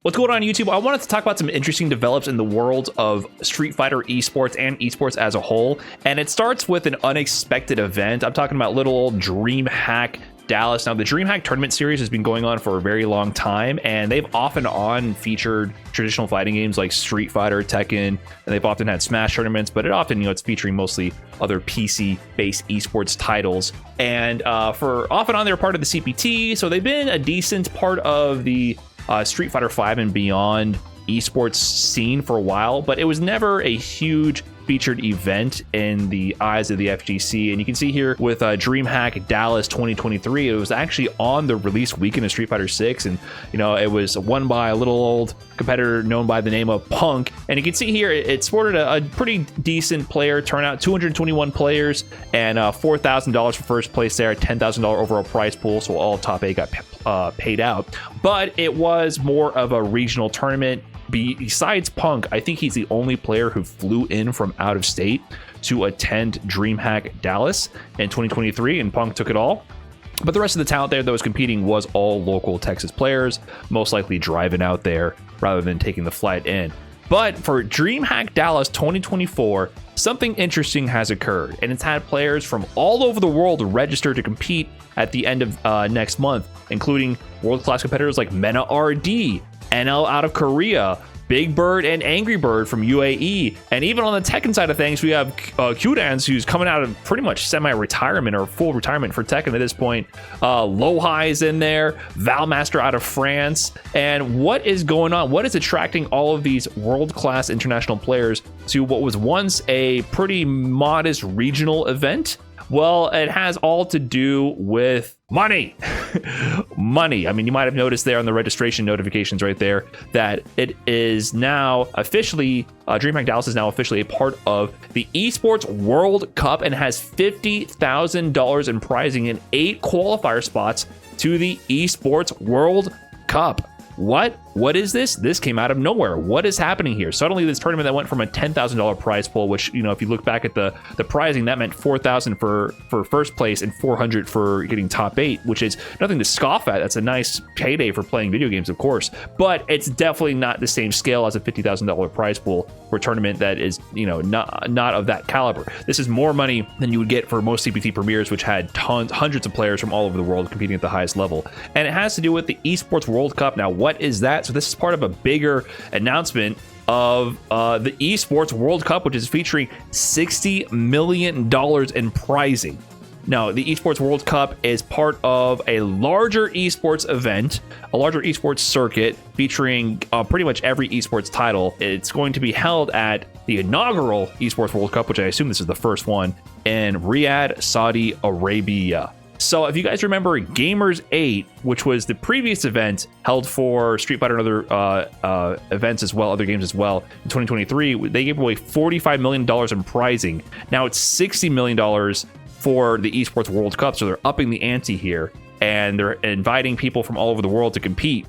What's going on YouTube? I wanted to talk about some interesting develops in the world of Street Fighter esports and esports as a whole. And it starts with an unexpected event. I'm talking about little old Dreamhack Dallas. Now, the Dreamhack tournament series has been going on for a very long time, and they've off and on featured traditional fighting games like Street Fighter, Tekken, and they've often had Smash tournaments, but it often, it's featuring mostly other PC-based esports titles. And for off and on, they're part of the CPT, so they've been a decent part of the Street Fighter 5 and beyond esports scene for a while, but it was never a huge featured event in the eyes of the FGC. And you can see here with Dreamhack Dallas 2023, it was actually on the release weekend of Street Fighter 6, and it was won by a little old competitor known by the name of Punk. And you can see here it sported a pretty decent player turnout, 221 players, and $4,000 for first place there, $10,000 overall prize pool, so all top 8 got paid out. But it was more of a regional tournament. Besides Punk, I think he's the only player who flew in from out of state to attend Dreamhack Dallas in 2023, and Punk took it all. But the rest of the talent there that was competing was all local Texas players, most likely driving out there rather than taking the flight in. But for Dreamhack Dallas 2024, something interesting has occurred, and it's had players from all over the world register to compete at the end of next month, including world-class competitors like Mena RD, NL out of Korea, Big Bird and Angry Bird from UAE, and even on the Tekken side of things, we have Qdans, who's coming out of pretty much semi-retirement or full retirement for Tekken at this point. Lohai is in there, Valmaster out of France, and what is going on? What is attracting all of these world-class international players to what was once a pretty modest regional event? Well, it has all to do with money. Money. I mean, you might have noticed there on the registration notifications right there that it is now officially, Dreamhack Dallas is now officially a part of the Esports World Cup and has $50,000 in prizing in 8 qualifier spots to the Esports World Cup. What is this? This came out of nowhere. What is happening here? Suddenly this tournament that went from a $10,000 prize pool, which, if you look back at the prizing, that meant $4,000 for first place and $400 for getting top 8, which is nothing to scoff at. That's a nice payday for playing video games, of course, but it's definitely not the same scale as a $50,000 prize pool for a tournament that is, not of that caliber. This is more money than you would get for most CPT premieres, which had hundreds of players from all over the world competing at the highest level. And it has to do with the Esports World Cup. Now, what is that? So this is part of a bigger announcement of the Esports World Cup, which is featuring $60 million in prizing. Now, the Esports World Cup is part of a larger esports event, a larger esports circuit featuring pretty much every esports title. It's going to be held at the inaugural Esports World Cup, which I assume this is the first one, in Riyadh, Saudi Arabia. So if you guys remember Gamers 8, which was the previous event held for Street Fighter and other events as well, other games as well, in 2023, they gave away $45 million in prizing. Now it's $60 million for the Esports World Cup, so they're upping the ante here, and they're inviting people from all over the world to compete.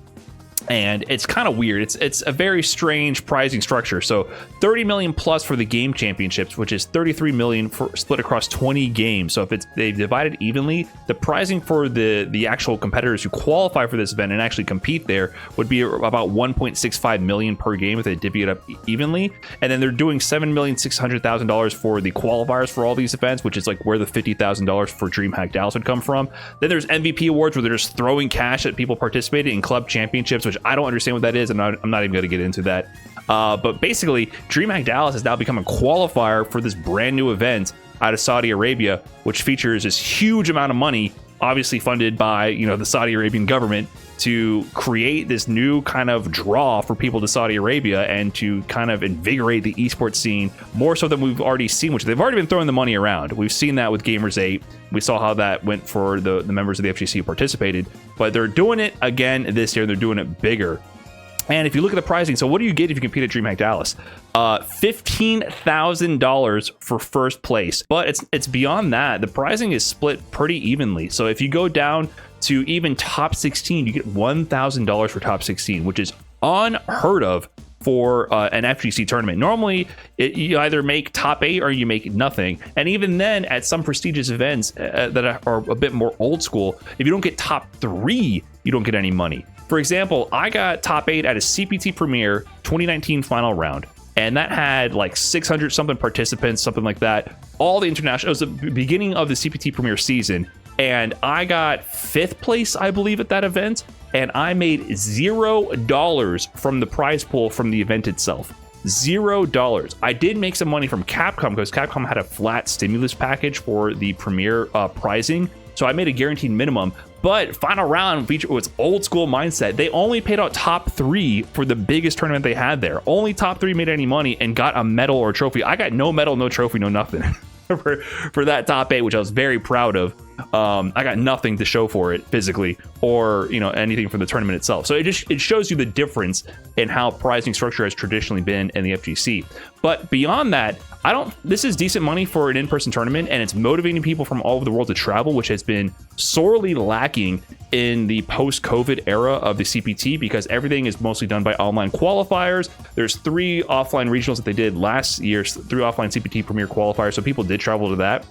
And it's kind of weird. It's a very strange prizing structure. So 30 million plus for the game championships, which is 33 million for split across 20 games. So if they've divided evenly, the prizing for the actual competitors who qualify for this event and actually compete there would be about 1.65 million per game if they divvy it up evenly. And then they're doing $7,600,000 for the qualifiers for all these events, which is like where the $50,000 for Dreamhack Dallas would come from. Then there's MVP awards where they're just throwing cash at people participating in club championships, which I don't understand what that is, and I'm not even going to get into that. But basically, Dreamhack Dallas has now become a qualifier for this brand new event out of Saudi Arabia, which features this huge amount of money, obviously funded by the Saudi Arabian government, to create this new kind of draw for people to Saudi Arabia and to kind of invigorate the esports scene more so than we've already seen, which they've already been throwing the money around. We've seen that with Gamers 8. We saw how that went for the members of the FGC who participated, but they're doing it again this year. They're doing it bigger. And if you look at the pricing, so what do you get if you compete at Dreamhack Dallas? $15,000 for first place, but it's beyond that. The pricing is split pretty evenly. So if you go down to even top 16, you get $1,000 for top 16, which is unheard of for an FGC tournament. Normally, you either make top 8 or you make nothing. And even then, at some prestigious events that are a bit more old school, if you don't get top 3, you don't get any money. For example, I got top 8 at a CPT Premier 2019 final round, and that had like 600 something participants, something like that. All the international, it was the beginning of the CPT Premier season, and I got 5th place, I believe, at that event, and I made $0 from the prize pool from the event itself. $0. I did make some money from Capcom because Capcom had a flat stimulus package for the Premier prizing, so I made a guaranteed minimum. But final round feature was old school mindset. They only paid out top 3 for the biggest tournament they had there. Only top 3 made any money and got a medal or trophy. I got no medal, no trophy, no nothing for that top 8, which I was very proud of. I got nothing to show for it physically, or anything for the tournament itself. So it shows you the difference in how prizing structure has traditionally been in the FGC. But beyond that, this is decent money for an in-person tournament, and it's motivating people from all over the world to travel, which has been sorely lacking in the post-COVID era of the CPT, because everything is mostly done by online qualifiers. There's 3 offline regionals that they did last year, 3 offline CPT Premier qualifiers, so people did travel to that.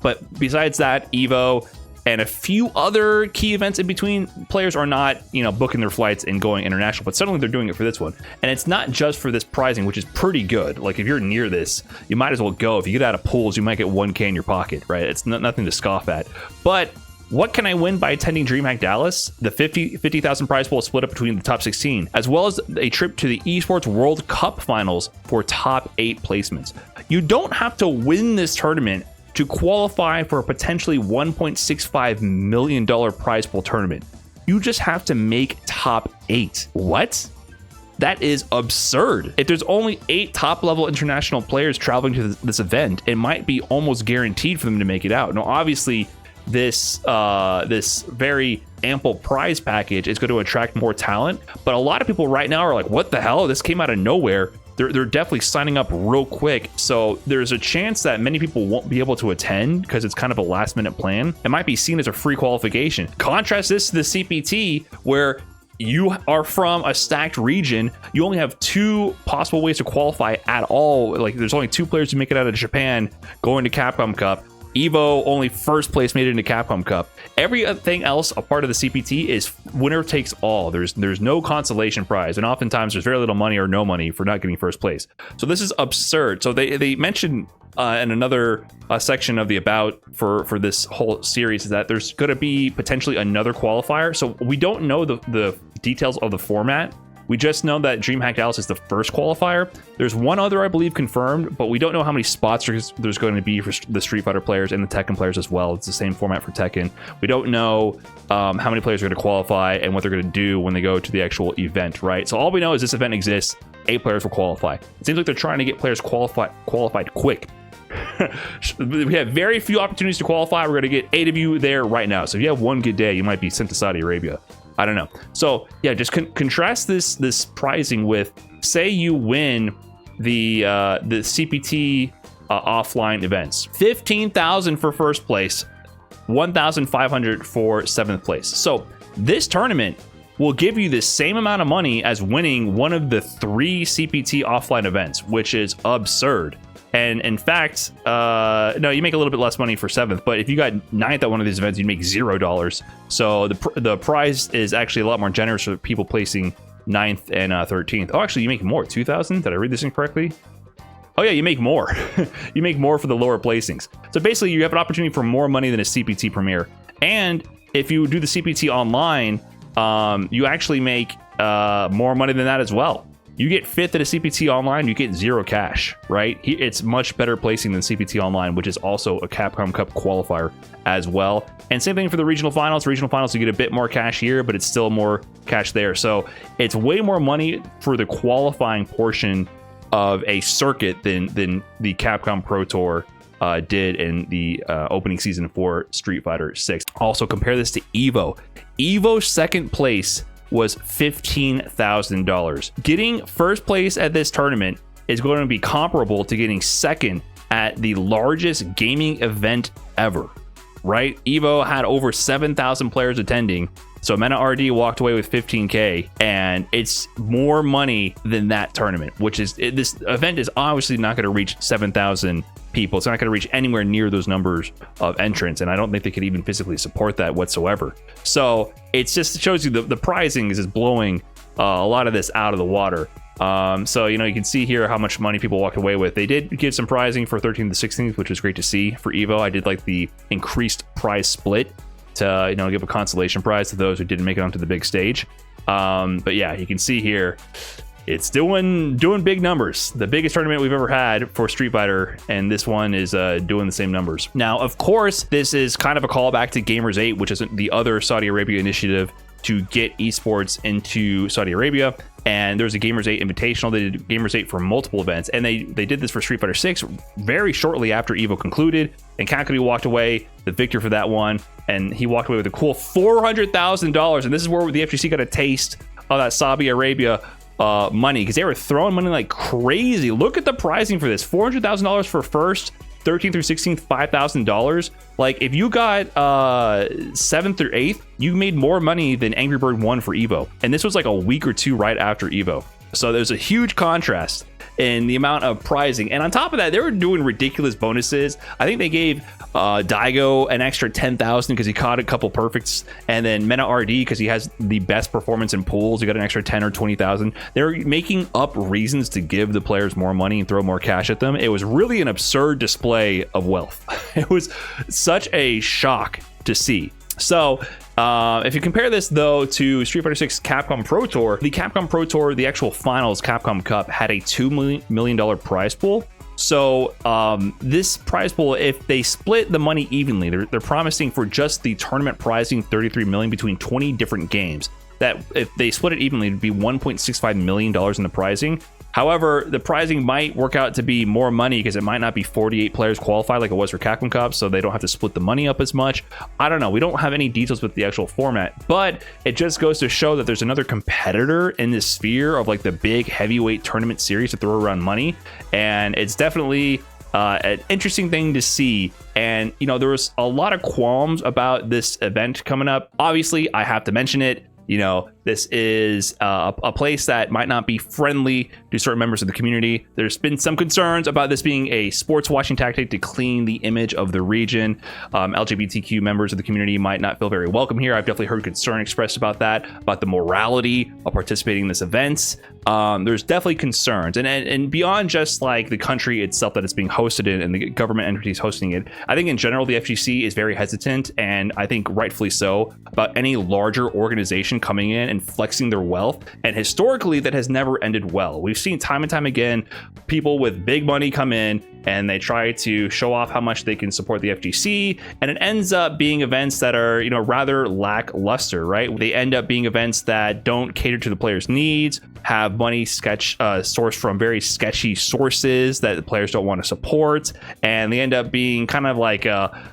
But besides that, Evo and a few other key events in between, players are not, booking their flights and going international, but suddenly they're doing it for this one. And it's not just for this prizing, which is pretty good. Like, if you're near this, you might as well go. If you get out of pools, you might get 1K in your pocket, right? It's nothing to scoff at. But what can I win by attending Dreamhack Dallas? The 50,000 prize pool is split up between the top 16, as well as a trip to the Esports World Cup finals for top 8 placements. You don't have to win this tournament to qualify for a potentially $1.65 million prize pool tournament. You just have to make top 8. What? That is absurd. If there's only 8 top-level international players traveling to this event, it might be almost guaranteed for them to make it out. Now, obviously, this very ample prize package is going to attract more talent, but a lot of people right now are like, what the hell? This came out of nowhere. They're definitely signing up real quick. So there's a chance that many people won't be able to attend because it's kind of a last minute plan. It might be seen as a free qualification. Contrast this to the CPT, where you are from a stacked region. You only have 2 possible ways to qualify at all. Like, there's only 2 players who make it out of Japan going to Capcom Cup. Evo, only 1st place made it into Capcom Cup. Everything else a part of the CPT is winner takes all. There's no consolation prize, and oftentimes there's very little money or no money for not getting 1st place. So this is absurd. So they mentioned in another section of the about for this whole series is that there's going to be potentially another qualifier. So we don't know the details of the format. We just know that Dreamhack Dallas is the first qualifier. There's one other, I believe, confirmed, but we don't know how many spots there's going to be for the Street Fighter players and the Tekken players as well. It's the same format for Tekken. We don't know how many players are going to qualify and what they're going to do when they go to the actual event, right? So all we know is this event exists. 8 players will qualify. It seems like they're trying to get players qualified quick. We have very few opportunities to qualify. We're going to get 8 of you there right now. So if you have one good day, you might be sent to Saudi Arabia. I don't know. So yeah, just contrast this prizing with, say you win the CPT offline events. 15,000 for 1st place, 1,500 for 7th place. So this tournament will give you the same amount of money as winning one of the 3 CPT offline events, which is absurd. And in fact, no, you make a little bit less money for 7th, but if you got 9th at one of these events, you'd make $0. So the prize is actually a lot more generous for people placing 9th and 13th. Oh, actually, you make more. 2,000? Did I read this incorrectly? Oh yeah, you make more. You make more for the lower placings. So basically, you have an opportunity for more money than a CPT Premier. And if you do the CPT online, you actually make more money than that as well. You get 5th at a CPT online, you get 0 cash, right? It's much better placing than CPT online, which is also a Capcom Cup qualifier as well. And same thing for the regional finals. Regional finals, you get a bit more cash here, but it's still more cash there. So it's way more money for the qualifying portion of a circuit than the Capcom Pro Tour did in the opening season for Street Fighter 6. Also, compare this to Evo. Evo's 2nd place was $15,000. Getting 1st place at this tournament is going to be comparable to getting 2nd at the largest gaming event ever, right? Evo had over 7,000 players attending, So Mena RD walked away with 15K, and it's more money than that tournament, which is, this event is obviously not going to reach 7,000 people. It's not going to reach anywhere near those numbers of entrants, and I don't think they could even physically support that whatsoever. So it's just, it shows you the pricing is just blowing a lot of this out of the water. So, you know, you can see here how much money people walked away with. They did give some prizing for 13th to 16th, which was great to see for Evo. I did like the increased prize split to, you know, give a consolation prize to those who didn't make it onto the big stage. But yeah, you can see here, it's doing big numbers. The biggest tournament we've ever had for Street Fighter, and this one is doing the same numbers. Now, of course, this is kind of a callback to Gamers 8, which is the other Saudi Arabia initiative to get esports into Saudi Arabia. And there's a Gamers 8 Invitational. They did Gamers 8 for multiple events, and they did this for Street Fighter 6 very shortly after Evo concluded, and Kakadu walked away the victor for that one, and he walked away with a cool $400,000. And this is where the FGC got a taste of that Saudi Arabia money, because they were throwing money like crazy. Look at the pricing for this: $400,000 for first, 13th through 16th, $5,000. Like, if you got 7th through 8th, you made more money than Angry Bird won for Evo. And this was like a week or two right after Evo. So there's a huge contrast in the amount of prizing. And on top of that, they were doing ridiculous bonuses. I think they gave Daigo an extra 10,000 because he caught a couple perfects, and then Mena RD because he has the best performance in pools, he got an extra 10 or 20,000. They're making up reasons to give the players more money and throw more cash at them. It was really an absurd display of wealth. It was such a shock to see. So if you compare this though to Street Fighter 6 Capcom Pro Tour, the Capcom Pro Tour, the actual finals Capcom Cup, had a $2 million prize pool. So this prize pool, if they split the money evenly, they're promising for just the tournament prizing 33 million between 20 different games. That if they split it evenly, it'd be $1.65 million in the prizing. However, the prizing might work out to be more money because it might not be 48 players qualified like it was for Capcom Cup, so they don't have to split the money up as much. I don't know. We don't have any details with the actual format, but it just goes to show that there's another competitor in this sphere of like the big heavyweight tournament series to throw around money, and it's definitely an interesting thing to see. And, you know, there was a lot of qualms about this event coming up. Obviously, I have to mention it. You know, this is a place that might not be friendly to certain members of the community. There's been some concerns about this being a sports washing tactic to clean the image of the region. LGBTQ members of the community might not feel very welcome here. I've definitely heard concern expressed about that, about the morality of participating in this event. There's definitely concerns. And beyond just like the country itself that it's being hosted in and the government entities hosting it, I think in general, the FGC is very hesitant, and I think rightfully so, about any larger organization coming in and flexing their wealth. And historically, that has never ended well. We've seen time and time again people with big money come in and they try to show off how much they can support the FGC, and it ends up being events that are, you know, rather lackluster, right? They end up being events that don't cater to the players' needs, have money sourced from very sketchy sources that the players don't want to support, and they end up being kind of like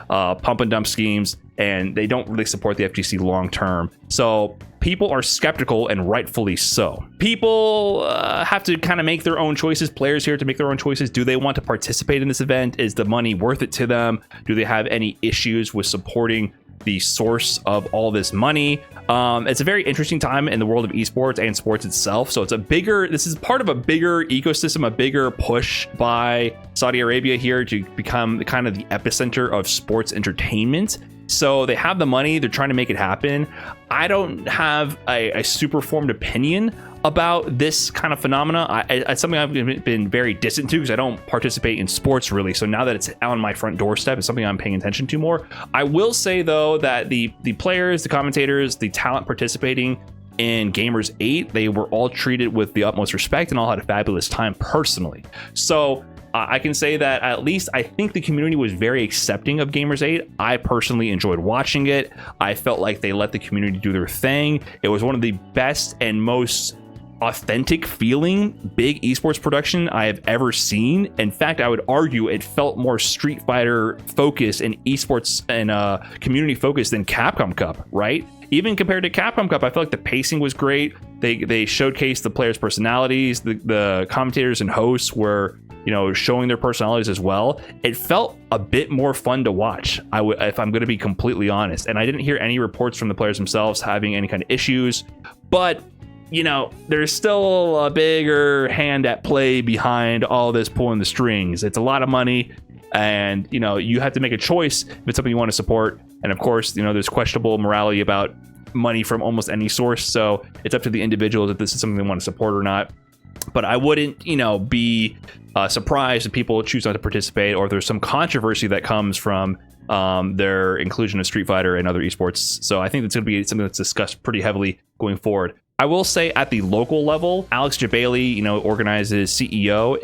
pump and dump schemes, and they don't really support the FGC long term. So people are skeptical, and rightfully so. People have to kind of make their own choices. Players here to make their own choices. Do they want to participate in this event? Is the money worth it to them? Do they have any issues with supporting the source of all this money? It's a very interesting time in the world of esports and sports itself. So this is part of a bigger ecosystem, a bigger push by Saudi Arabia here to become kind of the epicenter of sports entertainment. So they have the money, they're trying to make it happen. I don't have a super formed opinion about this kind of phenomena. It's something I've been very distant to because I don't participate in sports really. So now that it's on my front doorstep, it's something I'm paying attention to more. I will say though that the players, the commentators, the talent participating in Gamers 8, they were all treated with the utmost respect and all had a fabulous time personally. So I can say that at least I think the community was very accepting of Gamers 8. I personally enjoyed watching it. I felt like they let the community do their thing. It was one of the best and most authentic feeling big esports production I have ever seen. In fact, I would argue it felt more Street Fighter focused and esports and community focused than Capcom Cup, right? Even compared to Capcom Cup, I feel like the pacing was great. They showcased the players' personalities. The commentators and hosts were, showing their personalities as well, it felt a bit more fun to watch. If I'm going to be completely honest, and I didn't hear any reports from the players themselves having any kind of issues, but there's still a bigger hand at play behind all this pulling the strings. It's a lot of money, and you have to make a choice if it's something you want to support. And of course, there's questionable morality about money from almost any source, so it's up to the individuals if this is something they want to support or not. But I wouldn't be surprised if people choose not to participate, or if there's some controversy that comes from their inclusion of Street Fighter and other esports. So I think it's going to be something that's discussed pretty heavily going forward. I will say at the local level, Alex Jabali, organizes CEO,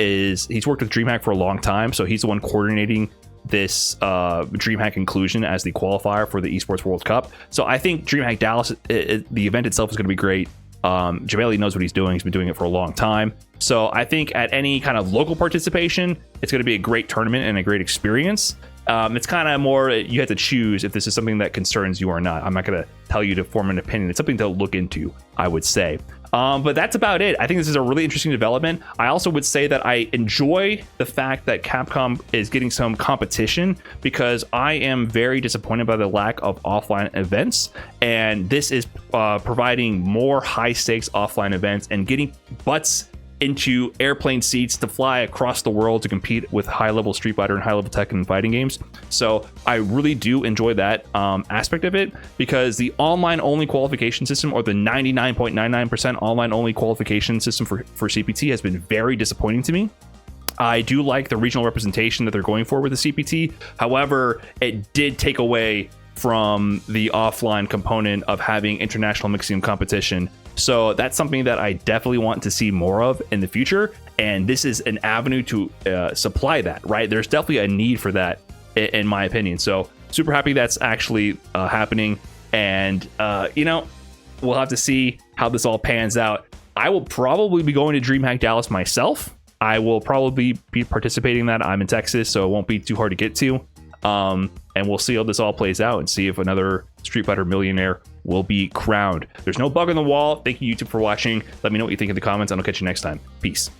he's worked with Dreamhack for a long time, so he's the one coordinating this Dreamhack inclusion as the qualifier for the Esports World Cup. So I think Dreamhack Dallas, the event itself is going to be great. Jabali knows what he's doing. He's been doing it for a long time. So I think at any kind of local participation, it's going to be a great tournament and a great experience. It's kind of more, you have to choose if this is something that concerns you or not. I'm not going to tell you to form an opinion. It's something to look into, I would say. But that's about it. I think this is a really interesting development. I also would say that I enjoy the fact that Capcom is getting some competition, because I am very disappointed by the lack of offline events. And this is providing more high stakes offline events and getting butts into airplane seats to fly across the world to compete with high-level Street Fighter and high-level Tekken and fighting games. So I really do enjoy that aspect of it, because the online-only qualification system, or the 99.99% online-only qualification system for CPT, has been very disappointing to me. I do like the regional representation that they're going for with the CPT. However, it did take away from the offline component of having international mixing competition. So that's something that I definitely want to see more of in the future. And this is an avenue to supply that, right? There's definitely a need for that, in my opinion. So super happy that's actually happening. And, we'll have to see how this all pans out. I will probably be going to Dreamhack Dallas myself. I will probably be participating in that. I'm in Texas, so it won't be too hard to get to. And we'll see how this all plays out and see if another Street Fighter millionaire will be crowned. There's no bug on the wall. Thank you, YouTube, for watching. Let me know what you think in the comments, and I'll catch you next time. Peace.